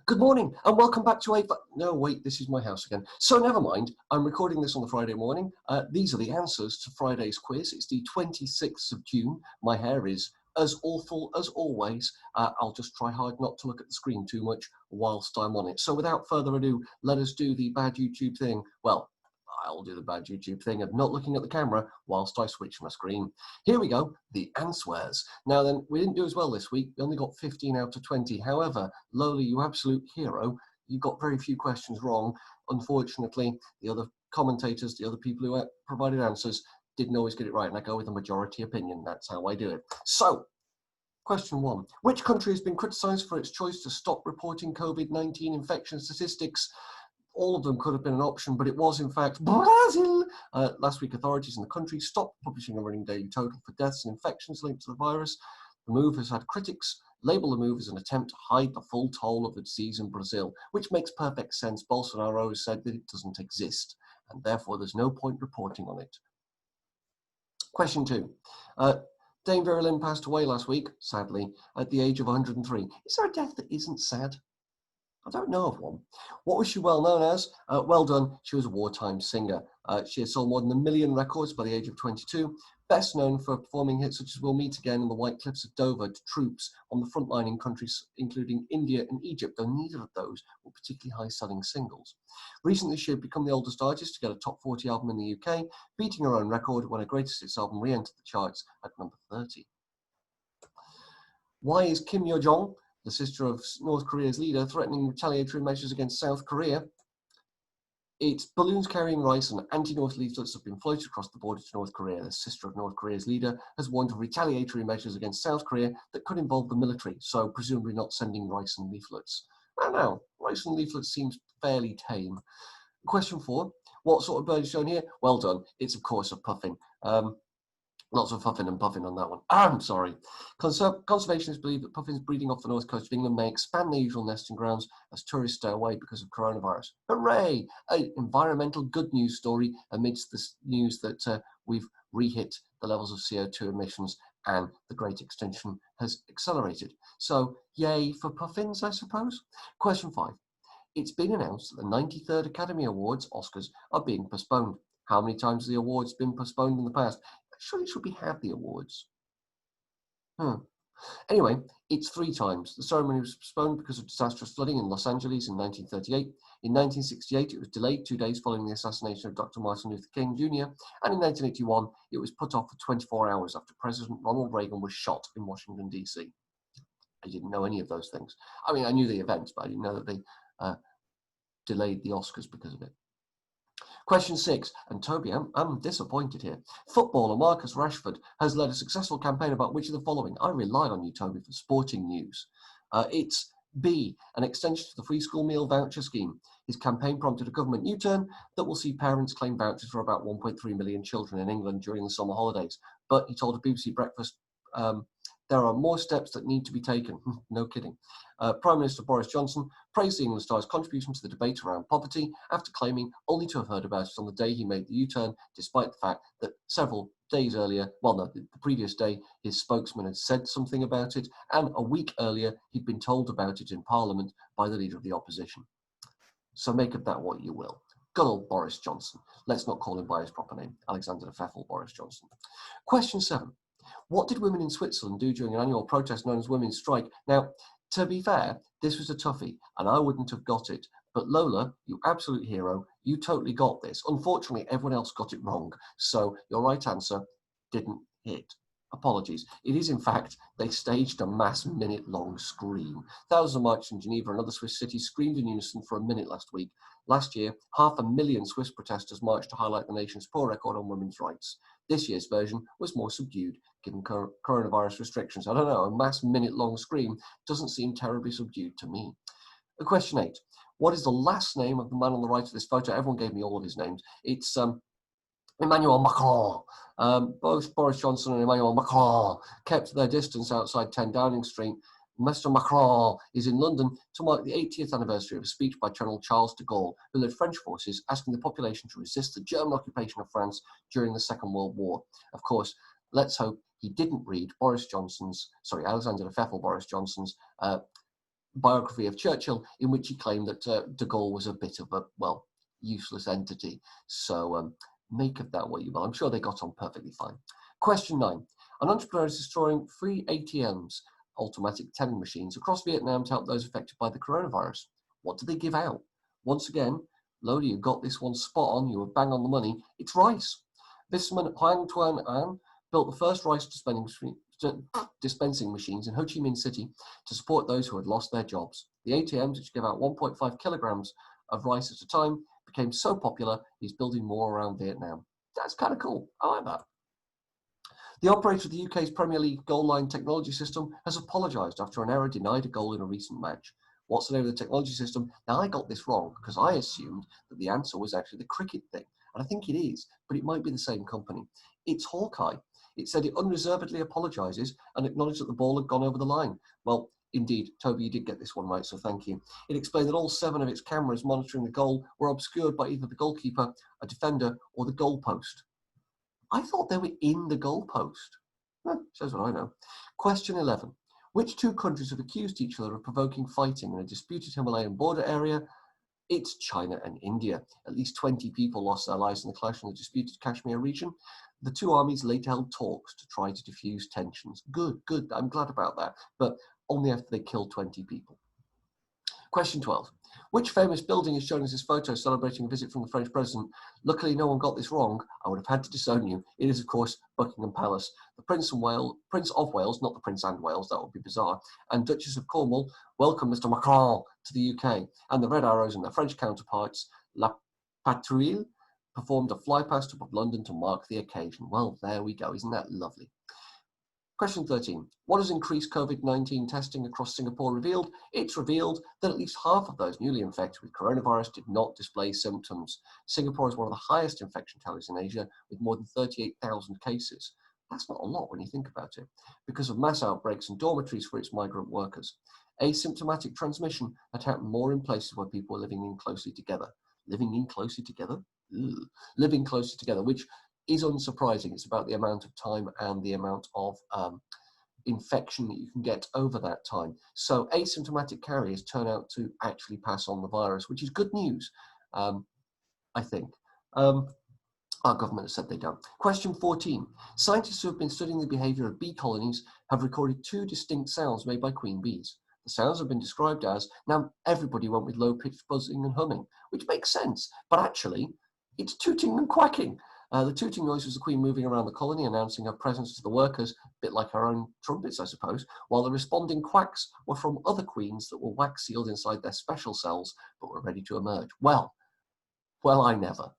Good morning and welcome back to no, wait, this is my house again. So never mind, I'm recording this on the Friday morning. These are the answers to Friday's quiz. It's the 26th of June. My hair is as awful as always. I'll just try hard not to look at the screen too much whilst I'm on it. So without further ado, let us do the bad YouTube thing. Well, I'll do the bad YouTube thing of not looking at the camera whilst I switch my screen. Here we go, the answers. Now then, we didn't do as well this week. We only got 15 out of 20. However, Lola, you absolute hero, you got very few questions wrong. Unfortunately, the other commentators, the other people who provided answers didn't always get it right, and I go with the majority opinion. That's how I do it. So, question 1. Which country has been criticised for its choice to stop reporting COVID-19 infection statistics? All of them could have been an option, but it was in fact Brazil. Last week, authorities in the country stopped publishing a running daily total for deaths and infections linked to the virus. The move has had critics label the move as an attempt to hide the full toll of the disease in Brazil, which makes perfect sense. Bolsonaro has said that it doesn't exist, and therefore there's no point reporting on it. Question 2. Dame Vera Lynn passed away last week, sadly, at the age of 103. Is there a death that isn't sad? I don't know of one. What was she well known as? Well done, she was a wartime singer. She had sold more than 1 million records by the age of 22, best known for performing hits such as We'll Meet Again and The White Cliffs of Dover to troops on the front line in countries including India and Egypt, though neither of those were particularly high-selling singles. Recently, she had become the oldest artist to get a top 40 album in the UK, beating her own record when her greatest hits album re-entered the charts at number 30. Why is Kim Yo-jong, the sister of North Korea's leader, threatening retaliatory measures against South Korea? It's balloons carrying rice and anti-North leaflets have been floated across the border to North Korea. The sister of North Korea's leader has warned of retaliatory measures against South Korea that could involve the military, so presumably not sending rice and leaflets. I don't know, rice and leaflets seems fairly tame. Question 4, what sort of bird is shown here? Well done, it's of course a puffin. Lots of huffing and puffing on that one. I'm sorry. Conservationists believe that puffins breeding off the north coast of England may expand their usual nesting grounds as tourists stay away because of coronavirus. Hooray! An environmental good news story amidst the news that we've re-hit the levels of CO2 emissions and the Great Extinction has accelerated. So, yay for puffins, I suppose. Question 5. It's been announced that the 93rd Academy Awards, Oscars, are being postponed. How many times have the awards been postponed in the past? Surely should we have the awards? Anyway, it's 3 times. The ceremony was postponed because of disastrous flooding in Los Angeles in 1938. In 1968, it was delayed 2 days following the assassination of Dr. Martin Luther King Jr. And in 1981, it was put off for 24 hours after President Ronald Reagan was shot in Washington, D.C. I didn't know any of those things. I mean, I knew the events, but I didn't know that they delayed the Oscars because of it. Question 6, and Toby, I'm disappointed here. Footballer Marcus Rashford has led a successful campaign about which of the following? I rely on you, Toby, for sporting news. It's B, an extension to the free school meal voucher scheme. His campaign prompted a government U-turn that will see parents claim vouchers for about 1.3 million children in England during the summer holidays. But he told a BBC Breakfast, there are more steps that need to be taken. No kidding. Prime Minister Boris Johnson praised the England Star's contribution to the debate around poverty after claiming only to have heard about it on the day he made the U-turn, despite the fact that several days earlier, the previous day, his spokesman had said something about it, and a week earlier, he'd been told about it in Parliament by the Leader of the Opposition. So make of that what you will. Good old Boris Johnson. Let's not call him by his proper name, Alexander the Pfeffel Boris Johnson. Question 7. What did women in Switzerland do during an annual protest known as Women's Strike? Now, to be fair, this was a toughie, and I wouldn't have got it. But Lola, you absolute hero, you totally got this. Unfortunately, everyone else got it wrong, so your right answer didn't hit. Apologies. It is, in fact, they staged a mass minute-long scream. Thousands marched in Geneva and other Swiss cities screamed in unison for a minute last week. Last year, 500,000 Swiss protesters marched to highlight the nation's poor record on women's rights. This year's version was more subdued, given coronavirus restrictions. I don't know, a mass minute-long scream doesn't seem terribly subdued to me. Question 8. What is the last name of the man on the right of this photo? Everyone gave me all of his names. It's Emmanuel Macron. Both Boris Johnson and Emmanuel Macron kept their distance outside 10 Downing Street. Mr. Macron is in London to mark the 80th anniversary of a speech by General Charles de Gaulle, who led French forces asking the population to resist the German occupation of France during the Second World War. Of course, let's hope he didn't read Alexander the Pfeffel Boris Johnson's biography of Churchill in which he claimed that de Gaulle was a bit of a, well, useless entity. So make of that what you will. I'm sure they got on perfectly fine. Question 9. An entrepreneur is destroying free ATMs, automatic telling machines, across Vietnam to help those affected by the coronavirus. What do they give out? Once again, Lodi, you got this one spot on. You were bang on the money. It's rice. Businessman Hoang Tuan An built the first rice dispensing machines in Ho Chi Minh City to support those who had lost their jobs. The ATMs, which give out 1.5 kilograms of rice at a time, became so popular, he's building more around Vietnam. That's kind of cool. I like that. The operator of the UK's Premier League goal line technology system has apologised after an error denied a goal in a recent match. What's the name of the technology system? Now, I got this wrong because I assumed that the answer was actually the cricket thing. And I think it is, but it might be the same company. It's Hawkeye. It said it unreservedly apologises and acknowledged that the ball had gone over the line. Well, indeed, Toby, you did get this one right, so thank you. It explained that all 7 of its cameras monitoring the goal were obscured by either the goalkeeper, a defender, or the goalpost. I thought they were in the goalpost. Shows what I know. Question 11. Which 2 countries have accused each other of provoking fighting in a disputed Himalayan border area? It's China and India. At least 20 people lost their lives in the clash in the disputed Kashmir region. The 2 armies later held talks to try to diffuse tensions. Good. I'm glad about that. But only after they killed 20 people. Question 12. Which famous building is shown as this photo celebrating a visit from the French president? Luckily, no one got this wrong. I would have had to disown you. It is, of course, Buckingham Palace. The Prince of Wales, not the Prince and Wales, that would be bizarre, and Duchess of Cornwall welcome Mr. Macron to the UK. And the Red Arrows and their French counterparts, La Patrouille, performed a fly-past above London to mark the occasion. Well, there we go. Isn't that lovely? Question 13. What has increased COVID-19 testing across Singapore revealed? It's revealed that at least half of those newly infected with coronavirus did not display symptoms. Singapore is one of the highest infection tallies in Asia, with more than 38,000 cases. That's not a lot when you think about it, because of mass outbreaks and dormitories for its migrant workers. Asymptomatic transmission had happened more in places where people were living in closely together. Living in closely together? Ugh. Living closely together, which is unsurprising. It's about the amount of time and the amount of infection that you can get over that time. So asymptomatic carriers turn out to actually pass on the virus, which is good news, I think. Our government has said they don't. Question 14. Scientists who have been studying the behaviour of bee colonies have recorded 2 distinct sounds made by queen bees. The sounds have been described as, now everybody went with low-pitched buzzing and humming, which makes sense, but actually it's tooting and quacking. The tooting noise was the queen moving around the colony, announcing her presence to the workers, a bit like her own trumpets, I suppose, while the responding quacks were from other queens that were wax sealed inside their special cells, but were ready to emerge. Well, I never.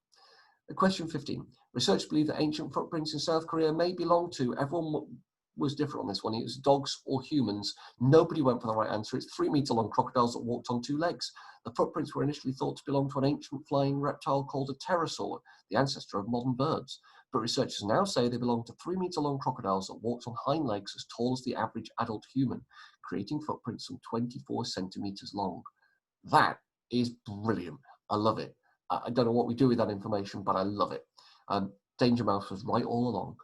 Question 15. Researchers believe that ancient footprints in South Korea may belong to, everyone was different on this one, it was dogs or humans. Nobody went for the right answer. It's 3-meter-long crocodiles that walked on 2 legs. The footprints were initially thought to belong to an ancient flying reptile called a pterosaur, the ancestor of modern birds. But researchers now say they belong to 3-meter-long crocodiles that walked on hind legs as tall as the average adult human, creating footprints some 24 centimeters long. That is brilliant. I love it. I don't know what we do with that information, but I love it. Danger Mouse was right all along,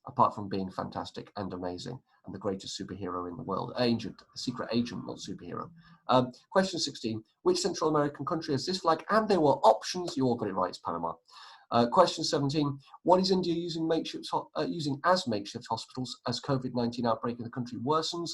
apart from being fantastic and amazing and the greatest superhero in the world. Secret agent, not superhero. Question 16. Which Central American country has this flag? And there were options. You all got it right. It's Panama. Question 17. What is India using as makeshift hospitals as COVID-19 outbreak in the country worsens?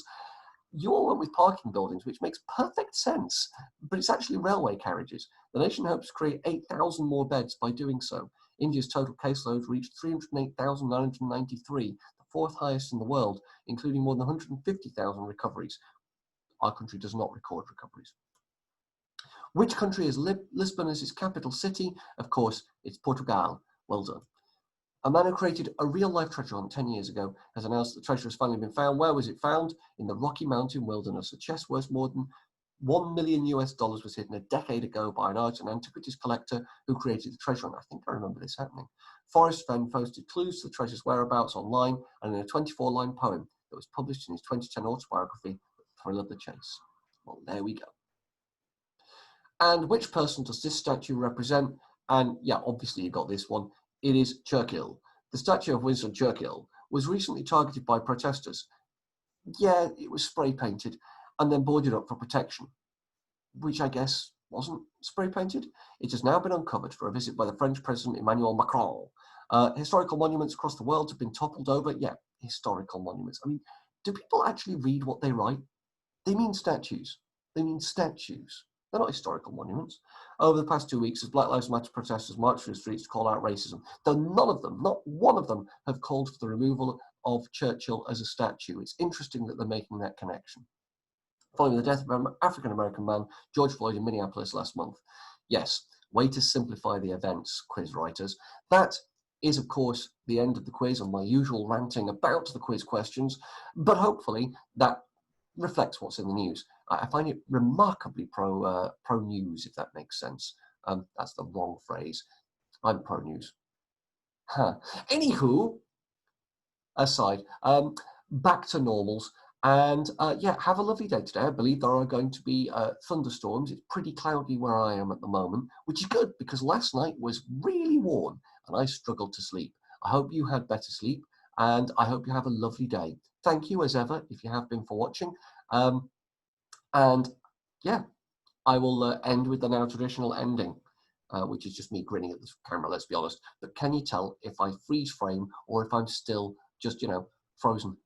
You all went with parking buildings, which makes perfect sense, but it's actually railway carriages. The nation hopes to create 8,000 more beds by doing so. India's total caseload reached 308,993, the 4th highest in the world, including more than 150,000 recoveries. Our country does not record recoveries. Which country has Lisbon as its capital city? Of course, it's Portugal. Well done. A man who created a real-life treasure hunt 10 years ago has announced that the treasure has finally been found. Where was it found? In the Rocky Mountain wilderness. A chest worth more than $1 million was hidden a decade ago by an art and antiquities collector who created the treasure hunt. I think I remember this happening. Forrest Fenn posted clues to the treasure's whereabouts online and in a 24-line poem that was published in his 2010 autobiography, The Thrill of the Chase. Well, there we go. And which person does this statue represent? And yeah, obviously you got this one. It is Churchill. The statue of Winston Churchill was recently targeted by protesters. Yeah, it was spray painted. and then boarded up for protection, which I guess wasn't spray painted. It has now been uncovered for a visit by the French President Emmanuel Macron. Historical monuments across the world have been toppled over. Yeah, historical monuments. I mean, do people actually read what they write? They mean statues. They mean statues. They're not historical monuments. Over the past 2 weeks, as Black Lives Matter protesters marched through the streets to call out racism, though none of them, not one of them, have called for the removal of Churchill as a statue. It's interesting that they're making that connection. Following the death of an African-American man, George Floyd, in Minneapolis last month. Yes, way to simplify the events, quiz writers. That is, of course, the end of the quiz and my usual ranting about the quiz questions, but hopefully that reflects what's in the news. I find it remarkably pro-news, if that makes sense. That's the wrong phrase. I'm pro-news. Huh. Anywho, aside, back to normals. And yeah, have a lovely day today. I believe there are going to be thunderstorms. It's pretty cloudy where I am at the moment, which is good because last night was really warm and I struggled to sleep. I hope you had better sleep and I hope you have a lovely day. Thank you as ever, if you have been, for watching. And yeah, I will end with the now traditional ending, which is just me grinning at the camera, let's be honest. But can you tell if I freeze frame or if I'm still just, frozen?